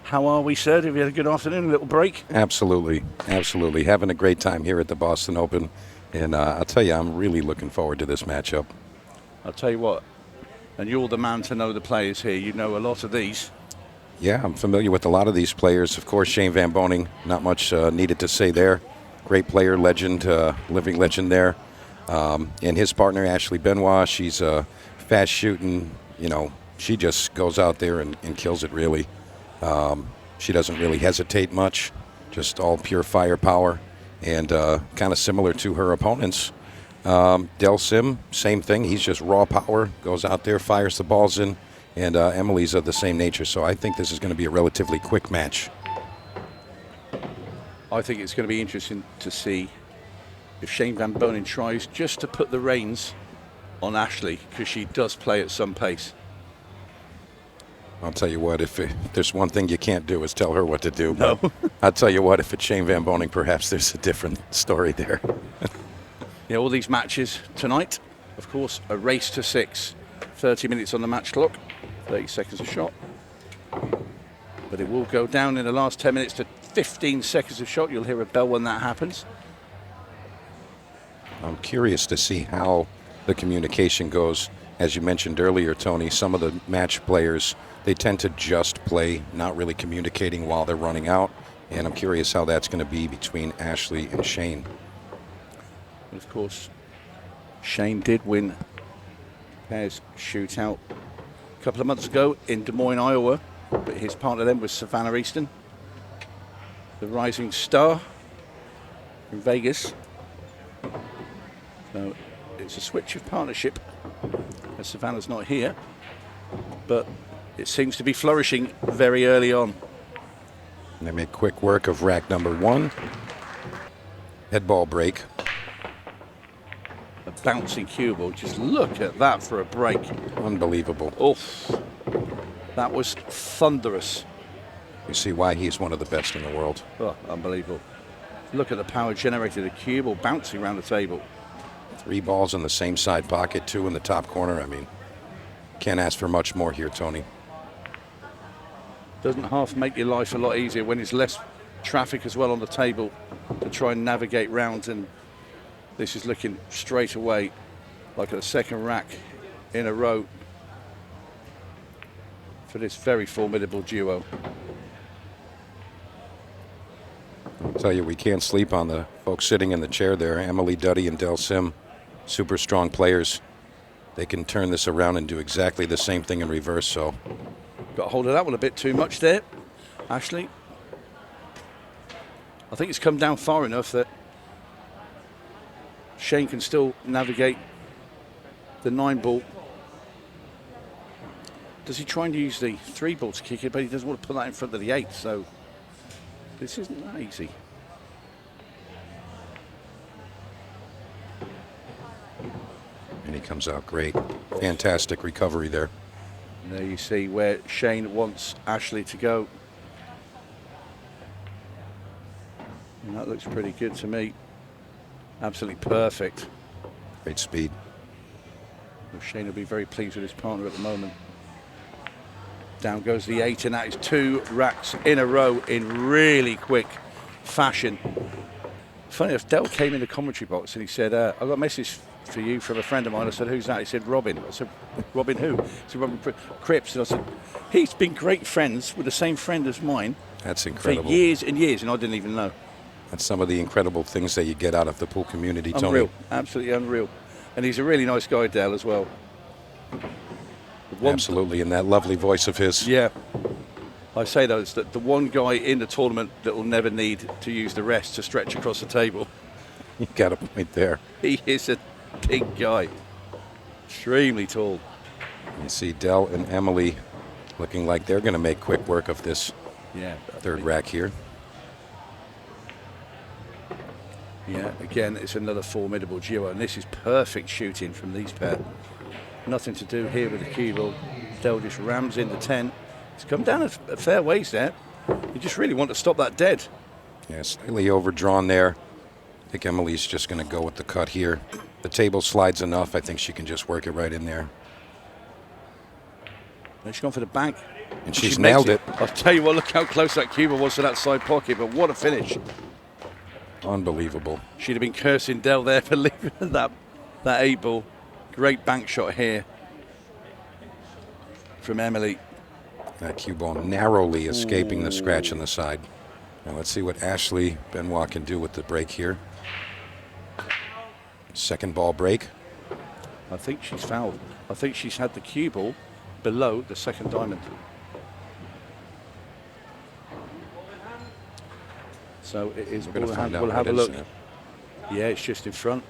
How are we, sir? Have you had a good afternoon, a little break? Absolutely, absolutely. Having a great time here at the Boston Open. And I'll tell you, I'm really looking forward to this matchup. I'll tell you what, and you're the man to know the players here. You know a lot of these. Yeah, I'm familiar with a lot of these players. Of course, Shane Van Boening, not much needed to say there. Great player, legend, living legend there. And his partner, Ashley Benoit, she's fast shooting. You know, she just goes out there and kills it, really. She doesn't really hesitate much, just all pure firepower, and kind of similar to her opponents. Del Sim, same thing. He's just raw power, goes out there, fires the balls in, and Emily's of the same nature. So I think this is going to be a relatively quick match. I think it's going to be interesting to see if Shane Van Boening tries just to put the reins on Ashley, because she does play at some pace. I'll tell you what, if there's one thing you can't do is tell her what to do. No. I'll tell you what, if it's Shane Van Boening, perhaps there's a different story there. Yeah, all these matches tonight, of course, a race to 6. 30 minutes on the match clock, 30 seconds a shot. But it will go down in the last 10 minutes to 15 seconds a shot. You'll hear a bell when that happens. I'm curious to see how the communication goes. As you mentioned earlier, Tony, some of the match players, they tend to just play, not really communicating while they're running out. And I'm curious how that's going to be between Ashley and Shane. And of course, Shane did win pairs shootout a couple of months ago in Des Moines, Iowa. But his partner then was Savannah Easton, the rising star in Vegas. So it's a switch of partnership, as Savannah's not here, but it seems to be flourishing very early on. And they make quick work of rack number 1. Head ball break. A bouncing cue ball. Just look at that for a break. Unbelievable. Oof. That was thunderous. You see why he's one of the best in the world. Oh, unbelievable. Look at the power generated. A cue ball bouncing around the table. 3 balls in the same side pocket, 2 in the top corner. I mean, can't ask for much more here, Tony. Doesn't half make your life a lot easier when there's less traffic as well on the table to try and navigate rounds, and this is looking straight away like a second rack in a row for this very formidable duo. I'll tell you, we can't sleep on the folks sitting in the chair there. Emily, Duddy, and Del Sim, super strong players. They can turn this around and do exactly the same thing in reverse, so. Got hold of that one a bit too much there, Ashley. I think it's come down far enough that Shane can still navigate the 9 ball. Does he try and use the 3 ball to kick it, but he doesn't want to put that in front of the 8, so this isn't that easy. And he comes out great. Fantastic recovery there. And there you see where Shane wants Ashley to go. And that looks pretty good to me. Absolutely perfect. Great speed. Well, Shane will be very pleased with his partner at the moment. Down goes the 8, and that is 2 racks in a row in really quick fashion. Funny enough, Del came in the commentary box and he said, I got a message for you from a friend of mine. I said, who's that? He said, Robin. I said, Robin who? He said, Robin Cripps. And I said, he's been great friends with the same friend as mine. That's incredible. For years and years, and I didn't even know. That's some of the incredible things that you get out of the pool community, Tony. Unreal, absolutely unreal. And he's a really nice guy, Del, as well. Absolutely, and that lovely voice of his. Yeah. I say, though, it's that the one guy in the tournament that will never need to use the rest to stretch across the table. You got a point there. He is a big guy. Extremely tall. You see Del and Emily looking like they're going to make quick work of this third rack here. Yeah, again, it's another formidable duo, and this is perfect shooting from these pair. Nothing to do here with the cue ball. Del just rams in the 10. It's come down a fair ways there. You just really want to stop that dead. Yeah, slightly overdrawn there. I think Emily's just going to go with the cut here. The table slides enough. I think she can just work it right in there. And she's gone for the back. And she's She makes nailed it. I'll tell you what, look how close that cue ball was to that side pocket, but what a finish. Unbelievable. She'd have been cursing Dell there for leaving that 8 ball. Great bank shot here from Emily. That cue ball narrowly escaping the scratch on the side. Now let's see what Ashley Benoit can do with the break here. Second ball break. I think she's fouled. I think she's had the cue ball below the second diamond. So it is. We'll have a look. Yeah, it's just in front.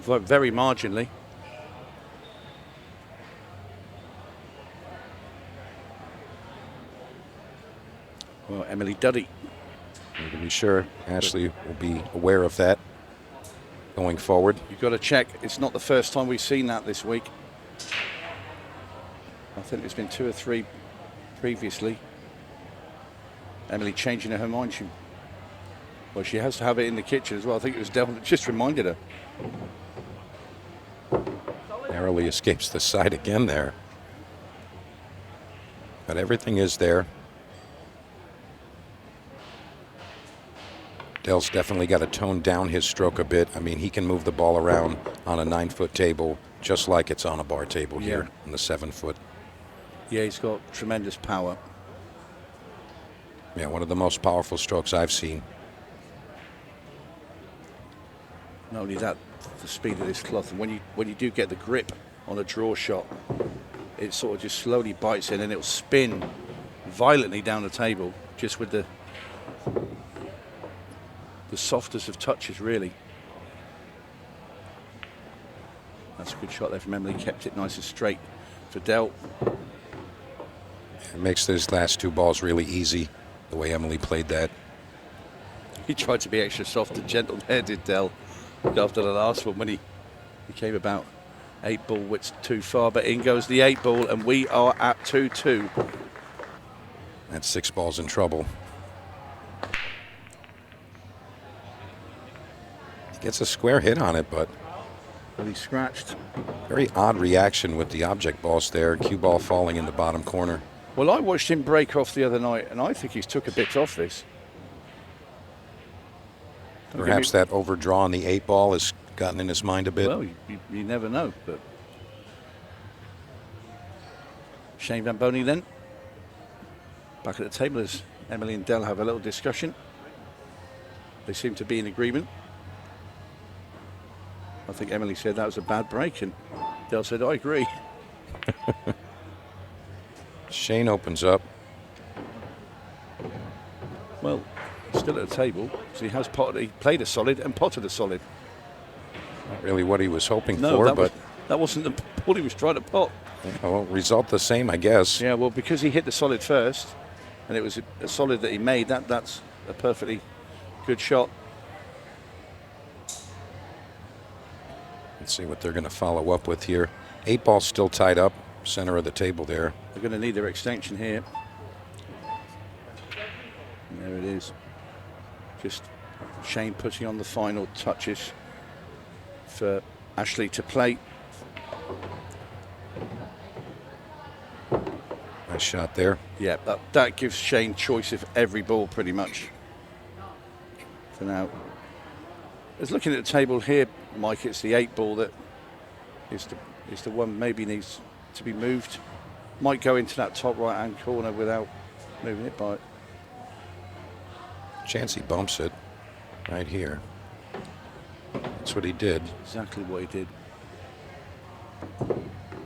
Very marginally. Well, Emily Duddy. To be sure, Ashley will be aware of that going forward. You've got to check. It's not the first time we've seen that this week. I think there's been 2 or 3 previously. Emily changing her mind. She has to have it in the kitchen as well. I think it was Del that just reminded her. Narrowly escapes the side again there. But everything is there. Dell's definitely got to tone down his stroke a bit. I mean, he can move the ball around on a 9-foot table just like it's on a bar table here on the 7-foot. Yeah, he's got tremendous power. Yeah, one of the most powerful strokes I've seen. Not only that, the speed of this cloth, and when you do get the grip on a draw shot, it sort of just slowly bites in and it'll spin violently down the table just with the softest of touches, really. That's a good shot there from Emily. Kept it nice and straight for Del. It makes those last 2 balls really easy, the way Emily played that. He tried to be extra soft and gentle there, did Del, after the last one when he came about 8 ball widths too far. But in goes the 8 ball, and we are at 2-2. That's 6 balls in trouble. Gets a square hit on it, but he scratched. Very odd reaction with the object balls there. Cue ball falling in the bottom corner. Well, I watched him break off the other night, and I think he's took a bit off this. Perhaps that overdraw on the 8 ball has gotten in his mind a bit. Well, you never know. But Shane Van Boening then. Back at the table as Emily and Del have a little discussion. They seem to be in agreement. I think Emily said that was a bad break, and Del said, I agree. Shane opens up. Well, still at the table, so he has potted, he played a solid and potted a solid. Not really what he was hoping for, but that wasn't the ball he was trying to pot. Well, result the same, I guess. Yeah, well, because he hit the solid first, and it was a solid that he made, that's a perfectly good shot. Let's see what they're going to follow up with here. 8 ball still tied up, center of the table there. They're going to need their extension here. And there it is. Just Shane putting on the final touches for Ashley to play. Nice shot there. Yeah, that gives Shane choice of every ball pretty much for now. As looking at the table here, Mike, it's the 8 ball that is the one maybe needs to be moved. Might go into that top right-hand corner without moving it by. Chance he bumps it right here. That's what he did. Exactly what he did.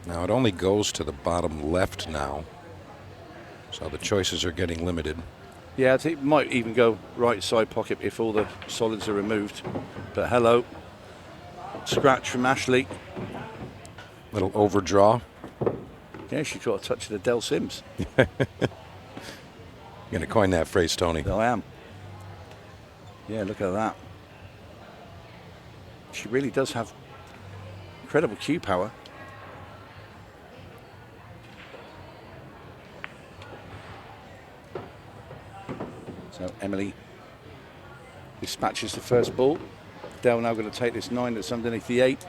Now it only goes to the bottom left now, so the choices are getting limited. Yeah, I think it might even go right side pocket if all the solids are removed. But hello. Scratch from Ashley. Little overdraw. Yeah, she got a touch of the Del Sims. You're going to coin that phrase, Tony. I am. Yeah, look at that. She really does have incredible cue power. So Emily dispatches the first ball. Del now going to take this 9 that's underneath the 8.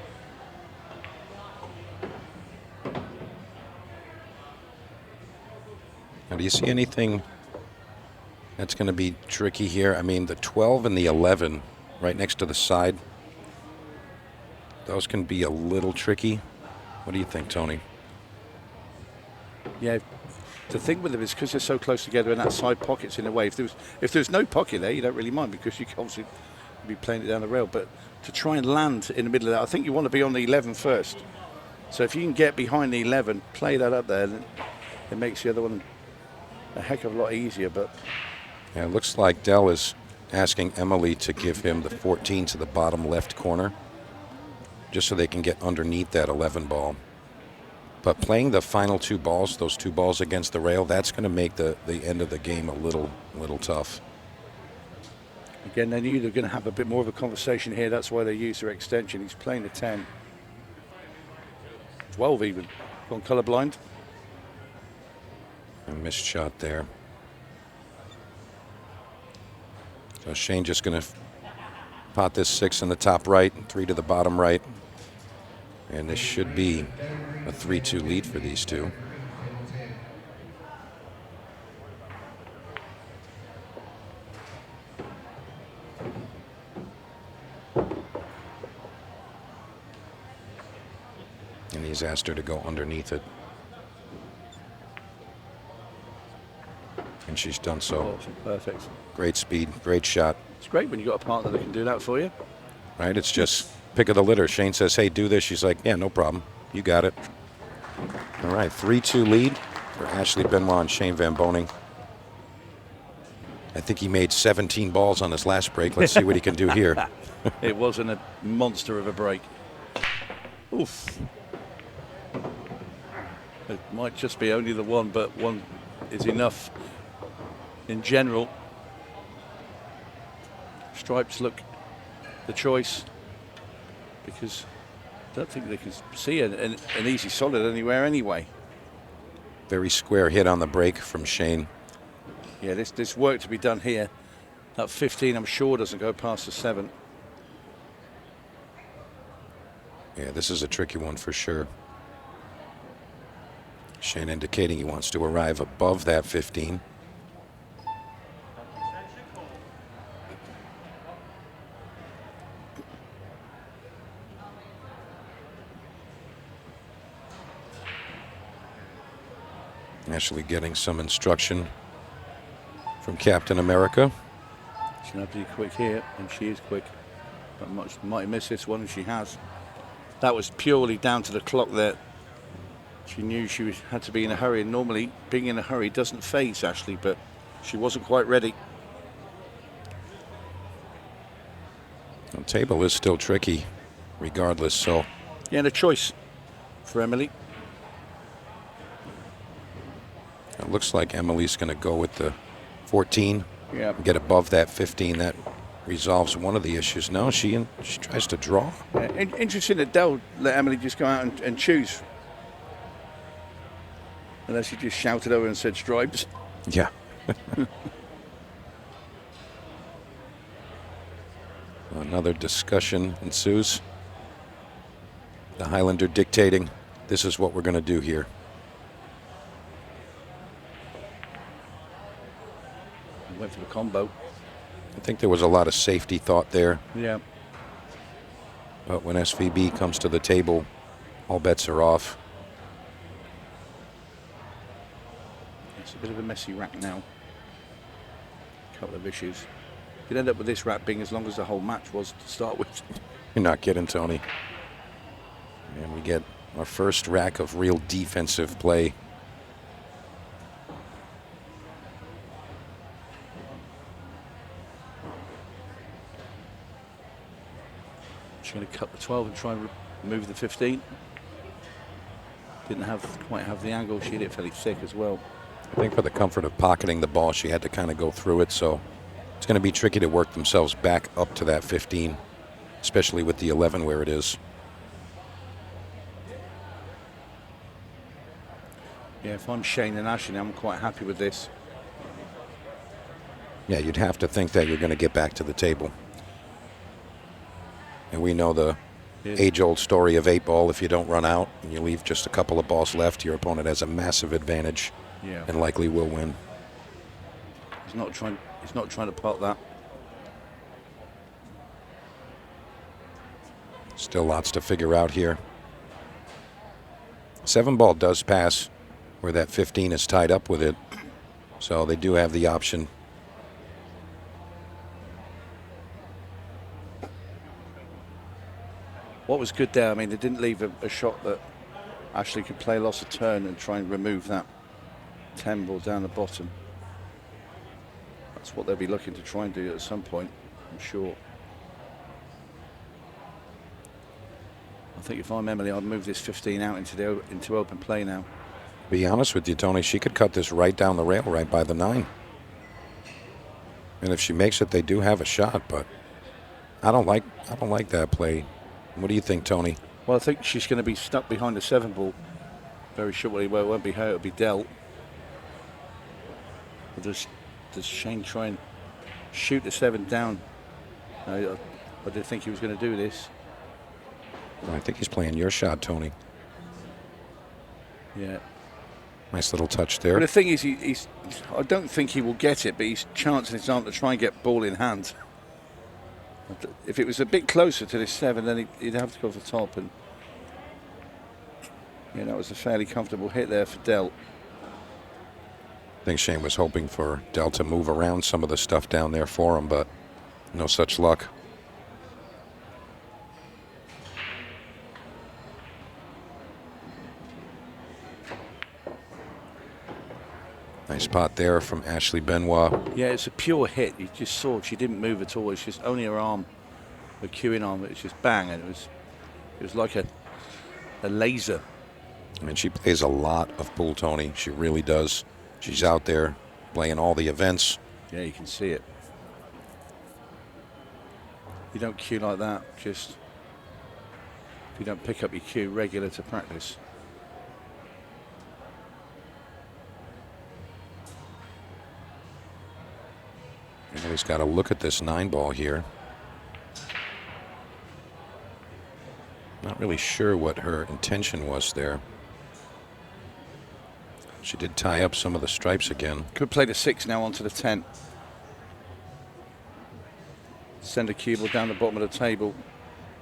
Now, do you see anything that's going to be tricky here? I mean, the 12 and the 11 right next to the side, those can be a little tricky. What do you think, Tony? Yeah, the thing with them is because they're so close together and that side pocket's in the way. If there's no pocket there, you don't really mind because you can obviously be playing it down the rail. But to try and land in the middle of that, I think you want to be on the 11 first. So if you can get behind the 11, play that up there, then it makes the other one a heck of a lot easier. But yeah, it looks like Dell is asking Emily to give him the 14 to the bottom left corner, just so they can get underneath that 11 ball. But playing the final two balls, those two balls against the rail, that's going to make the end of the game a little tough. Again, they knew they were going to have a bit more of a conversation here. That's why they used their extension. He's playing a 10. 12 even. Gone colourblind. A missed shot there. So Shane just going to pot this 6 in the top right, 3 to the bottom right. And this should be a 3-2 lead for these two. And he's asked her to go underneath it. And she's done so. Awesome. Perfect. Great speed, great shot. It's great when you've got a partner that can do that for you. Right, it's just pick of the litter. Shane says, hey, do this. She's like, yeah, no problem. You got it. All right, 3-2 lead for Ashley Benoit and Shane Van Boening. I think he made 17 balls on his last break. Let's see what he can do here. It wasn't a monster of a break. Oof. It might just be only the one, but one is enough in general. Stripes look the choice because I don't think they can see an easy solid anywhere anyway. Very square hit on the break from Shane. Yeah, this work to be done here. That 15, I'm sure, doesn't go past the 7. Yeah, this is a tricky one for sure. Shane indicating he wants to arrive above that 15. Ashley getting some instruction from Captain America. She's going to have to be quick here, and she is quick. But might miss this one, and she has. That was purely down to the clock there. She knew she had to be in a hurry, and normally being in a hurry doesn't faze Ashley, but she wasn't quite ready. The table is still tricky, regardless, so. Yeah, and a choice for Emily. It looks like Emily's going to go with the 14. Yeah. Get above that 15. That resolves one of the issues. No, she tries to draw. Interesting that Dell let Emily just go out and choose. Unless she just shouted over and said stripes. Yeah. Another discussion ensues. The Highlander dictating, this is what we're going to do here. Went for the combo. I think there was a lot of safety thought there. Yeah. But when SVB comes to the table, all bets are off. It's a bit of a messy rack now. A couple of issues. You'd end up with this rack being as long as the whole match was to start with. You're not kidding, Tony. And we get our first rack of real defensive play. She's going to cut the 12 and try and remove the 15. Didn't quite have the angle. She hit it fairly thick as well. I think for the comfort of pocketing the ball, she had to kind of go through it, so it's going to be tricky to work themselves back up to that 15, especially with the 11 where it is. Yeah, if I'm Shane and Ashley, I'm quite happy with this. Yeah, you'd have to think that you're going to get back to the table. And we know the age-old story of 8 ball. If you don't run out and you leave just a couple of balls left, your opponent has a massive advantage. Yeah. and likely will win. He's not trying to pot that. Still lots to figure out here. 7-ball does pass where that 15 is tied up with it. So they do have the option. What was good there, I mean, they didn't leave a shot that Ashley could play loss of turn and try and remove that 10 ball down the bottom. That's what they'll be looking to try and do at some point, I'm sure. I think if I'm Emily, I'd move this 15 out into open play now. Be honest with you, Tony, she could cut this right down the rail, right by the 9. And if she makes it, they do have a shot, but I don't like that play. What do you think, Tony? Well, I think she's going to be stuck behind the 7 ball very shortly. Well, it won't be her, it'll be dealt. But does Shane try and shoot the 7 down? I didn't think he was going to do this. I think he's playing your shot, Tony. Yeah. Nice little touch there. But the thing is, I don't think he will get it, but he's chancing his arm to try and get ball in hand. If it was a bit closer to this 7, then he'd have to go for the top. And yeah, that was a fairly comfortable hit there for Del. I think Shane was hoping for Del to move around some of the stuff down there for him, but no such luck. Nice pot there from Ashley Benoit. Yeah, it's a pure hit. You just saw she didn't move at all. It's just only her arm, her cueing arm. It's just bang, and it was like a laser. I mean, she plays a lot of pool, Tony. She really does. She's out there playing all the events. Yeah, you can see it. You don't cue like that. Just if you don't pick up your cue regular to practice. He's got to look at this 9-ball here. Not really sure what her intention was there. She did tie up some of the stripes again. Could play the 6 now onto the 10. Send a cue ball down the bottom of the table,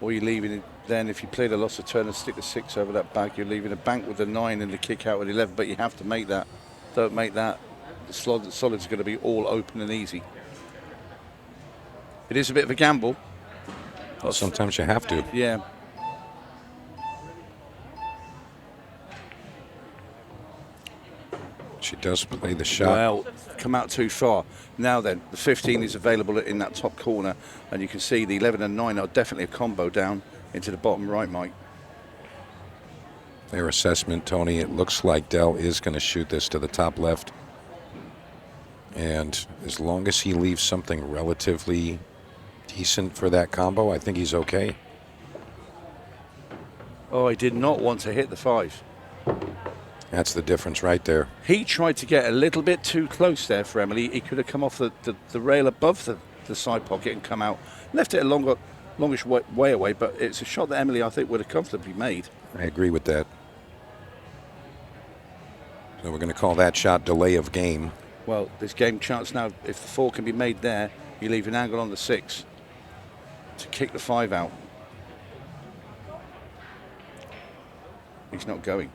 or you're leaving it. Then if you play the loss of turn and stick the 6 over that back, you're leaving a bank with the 9 and the kick out with 11. But you have to make that. Don't make that. The solid's going to be all open and easy. It is a bit of a gamble. Well, sometimes you have to. Yeah. She does play the shot. Well, come out too far. Now then, the 15 is available in that top corner, and you can see the 11 and 9 are definitely a combo down into the bottom right, Mike. Their assessment, Tony, it looks like Del is going to shoot this to the top left. And as long as he leaves something relatively decent for that combo, I think he's okay. Oh, he did not want to hit the 5. That's the difference right there. He tried to get a little bit too close there for Emily. He could have come off the rail above the side pocket and come out. Left it a longish way away, but it's a shot that Emily, I think, would have comfortably made. I agree with that. So we're going to call that shot delay of game. Well, this game chance now, if the 4 can be made there, you leave an angle on the 6 to kick the 5 out. He's not going.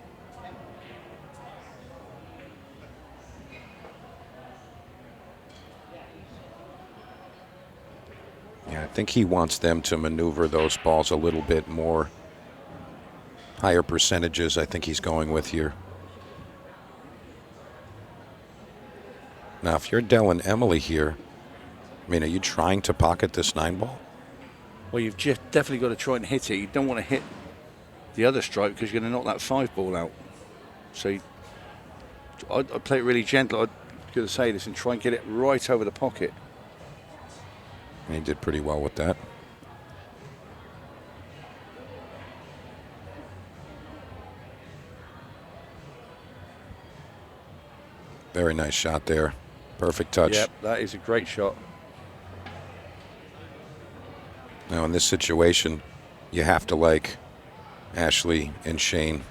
Yeah, I think he wants them to maneuver those balls a little bit more. Higher percentages, I think he's going with here. Now, if you're Del and Emily here, I mean, are you trying to pocket this 9-ball? Well, you've just definitely got to try and hit it. You don't want to hit the other stripe because you're going to knock that 5 ball out. So I'd play it really gentle. I'm going to say this and try and get it right over the pocket. And he did pretty well with that. Very nice shot there. Perfect touch. Yep, that is a great shot. Now, in this situation, you have to like Ashley and Shane.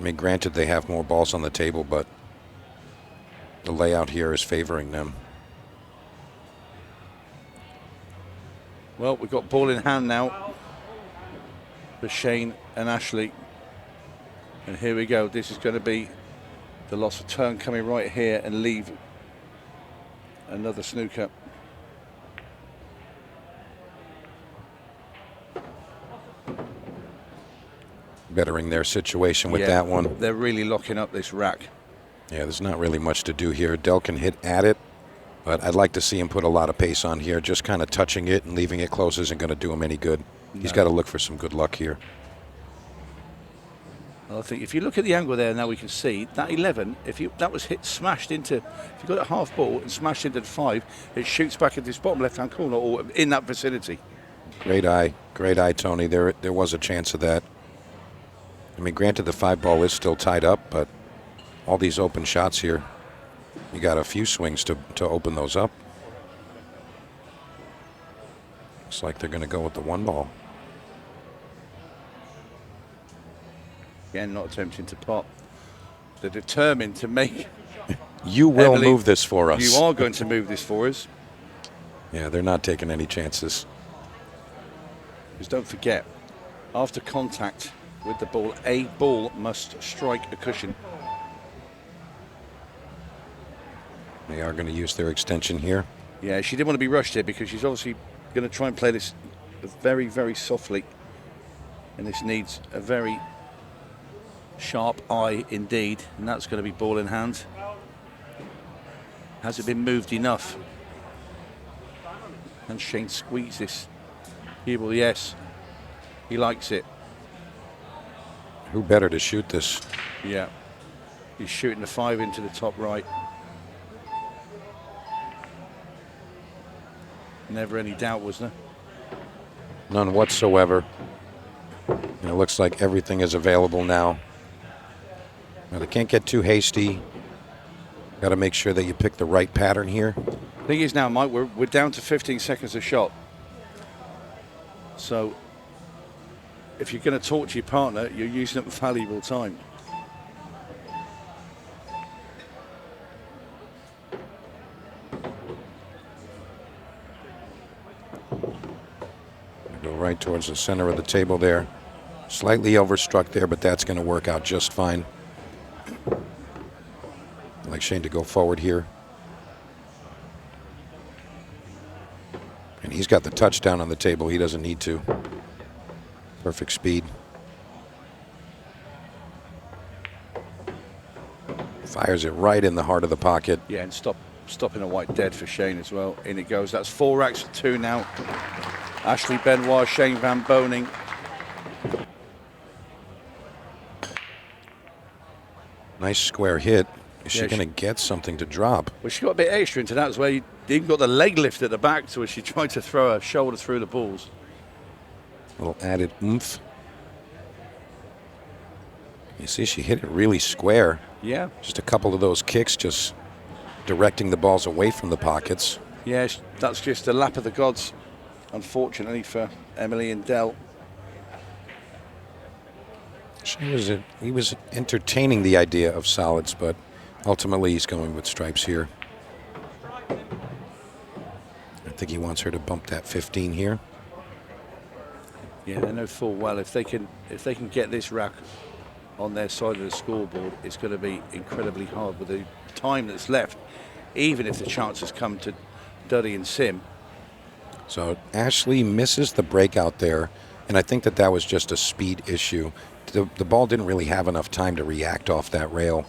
I mean, granted, they have more balls on the table, but the layout here is favoring them. Well, we've got ball in hand now for Shane and Ashley. And here we go. This is going to be the loss of turn coming right here and leave another snooker. Bettering their situation with that one. They're really locking up this rack. Yeah, there's not really much to do here. Dell can hit at it, but I'd like to see him put a lot of pace on here. Just kind of touching it and leaving it close isn't going to do him any good. No. He's got to look for some good luck here. Well, I think if you look at the angle there now, we can see that 11, that was smashed into, if you got a half ball and smashed into the 5, it shoots back into this bottom left-hand corner or in that vicinity. Great eye, Tony. There was a chance of that. I mean, granted, the 5 ball is still tied up, but all these open shots here, you got a few swings to open those up. Looks like they're going to go with the 1 ball. Again, not attempting to pot. They're determined to make. You will move this for us. You are going to move this for us. Yeah, they're not taking any chances. Because don't forget, after contact with the ball, a ball must strike a cushion. They are going to use their extension here. Yeah, she didn't want to be rushed here because she's obviously going to try and play this very, very softly. And this needs a very sharp eye indeed. And that's going to be ball in hand. Has it been moved enough? And Shane squeeze this. He will, yes. He likes it. Who better to shoot this? Yeah. He's shooting the 5 into the top right. Never any doubt, was there? None whatsoever. And it looks like everything is available now. Now they can't get too hasty. Got to make sure that you pick the right pattern here. Thing is now, Mike, we're down to 15 seconds a shot. So if you're going to talk to your partner, you're using up valuable time. Go right towards the center of the table there. Slightly overstruck there, but that's going to work out just fine. I'd like Shane to go forward here. And he's got the touchdown on the table. He doesn't need to. Perfect speed. Fires it right in the heart of the pocket. Yeah, and stopping a white dead for Shane as well. In it goes. That's 4 racks for 2 now. Ashley Benoit, Shane Van Boening. Nice square hit. Is she going to get something to drop? Well, she got a bit extra into that as well. You even got the leg lift at the back, so she tried to throw her shoulder through the balls. A little added oomph. You see, she hit it really square. Yeah. Just a couple of those kicks, just directing the balls away from the pockets. Yeah, that's just a lap of the gods, unfortunately for Emily and Dell. He was entertaining the idea of solids, but ultimately he's going with stripes here. I think he wants her to bump that 15 here. Yeah, they know full well if they can get this rack on their side of the scoreboard, it's going to be incredibly hard with the time that's left, even if the chances come to Duddy and Sim. So Ashley misses the breakout there, and I think that was just a speed issue. The ball didn't really have enough time to react off that rail.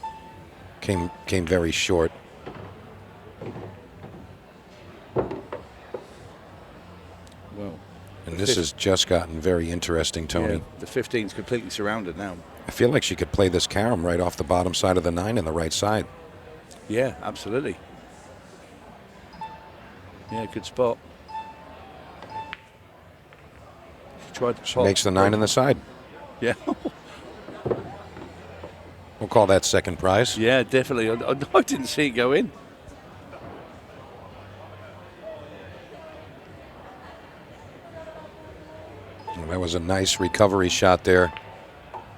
Came very short. Well, and this has just gotten very interesting, Tony. Yeah, the 15's completely surrounded now. I feel like she could play this carom right off the bottom side of the 9 and the right side. Yeah, absolutely. Yeah, good spot. She makes the 9 on the side. Yeah. We'll call that second prize. Yeah, definitely. I didn't see it go in. Well, that was a nice recovery shot there.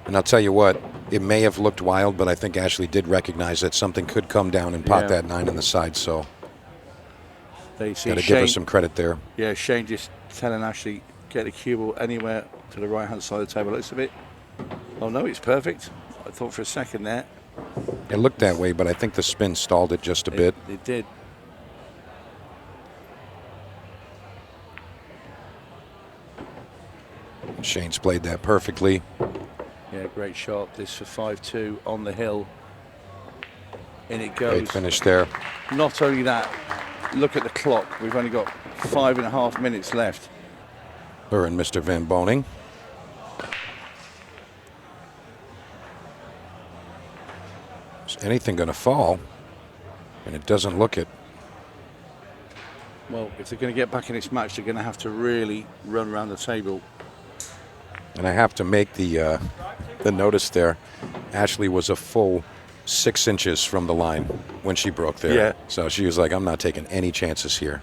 And I'll tell you what, it may have looked wild, but I think Ashley did recognize that something could come down and pot that 9 in the side. So They see got to Shane, give her some credit there. Yeah, Shane just telling Ashley, get the cue ball anywhere to the right-hand side of the table. Looks a bit, oh no, it's perfect. I thought for a second there. It looked that way, but I think the spin stalled it just a bit. It did. Shane's played that perfectly. Yeah, great shot. This for 5-2 on the hill. In it goes. Great finish there. Not only that, look at the clock. We've only got 5.5 minutes left. Her and Mr. Van Boening. Is anything going to fall? And it doesn't look it. Well, if they're going to get back in this match, they're going to have to really run around the table. And I have to make the notice there. Ashley was a full 6 inches from the line when she broke there. Yeah. So she was like, I'm not taking any chances here.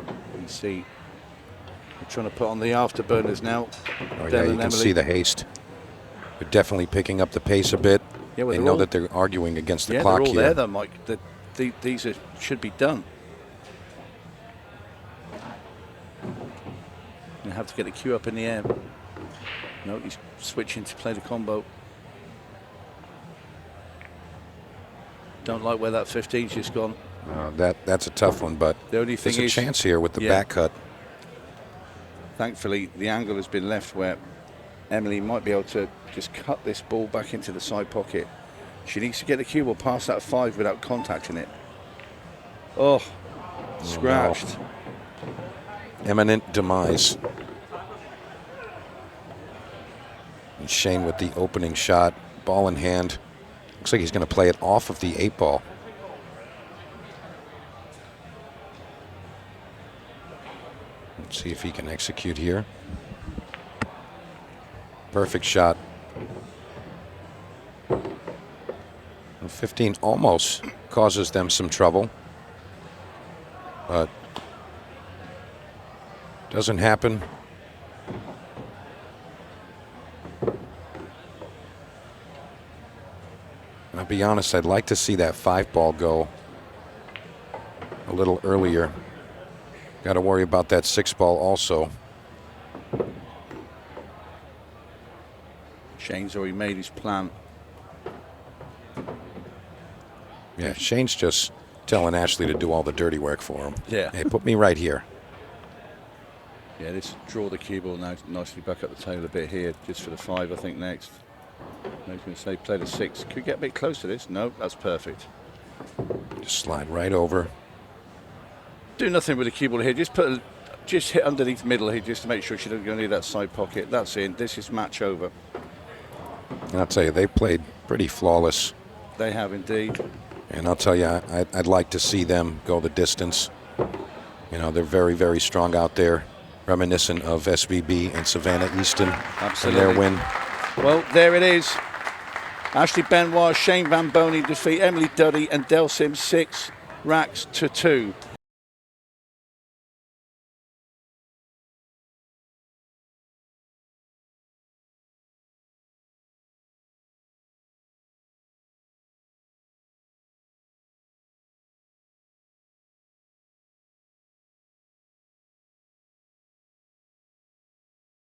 You see, we're trying to put on the afterburners now. Oh, yeah, you can see the haste. They're definitely picking up the pace a bit. Yeah, well, they know that they're arguing against the clock clock they're all here. there, though, Mike. These should be done. You have to get the cue up in the air. No, he's switching to play the combo. Don't like where that 15's just gone. That's a tough one, but the only thing there's a chance here with the back cut. Thankfully, the angle has been left where Emily might be able to just cut this ball back into the side pocket. She needs to get the cue ball past that 5 without contacting it. Oh, scratched. No. Imminent demise. And Shane with the opening shot, ball in hand. Looks like he's going to play it off of the 8 ball. Let's see if he can execute here. Perfect shot. 15 almost causes them some trouble, but doesn't happen. And I'll be honest, I'd like to see that 5 ball go a little earlier. Got to worry about that 6 ball also. Shane's already made his plan. Yeah, Shane's just telling Ashley to do all the dirty work for him. Yeah. Hey, put me right here. Yeah, let's draw the cue ball now nicely back up the table a bit here, just for the 5, I think, next. I was going to say play the 6. Could get a bit close to this. No, that's perfect. Just slide right over. Do nothing with the cue ball here. Just hit underneath the middle here, just to make sure she doesn't go near that side pocket. That's in. This is match over. And I'll tell you, they played pretty flawless. They have indeed. And I'll tell you, I'd like to see them go the distance. You know, they're very, very strong out there, reminiscent of SVB and Savannah Easton. Absolutely. And their win. Well, there it is. Ashley Benoit, Shane Van Boening defeat Emily Duddy and Del Sims 6 racks to 2.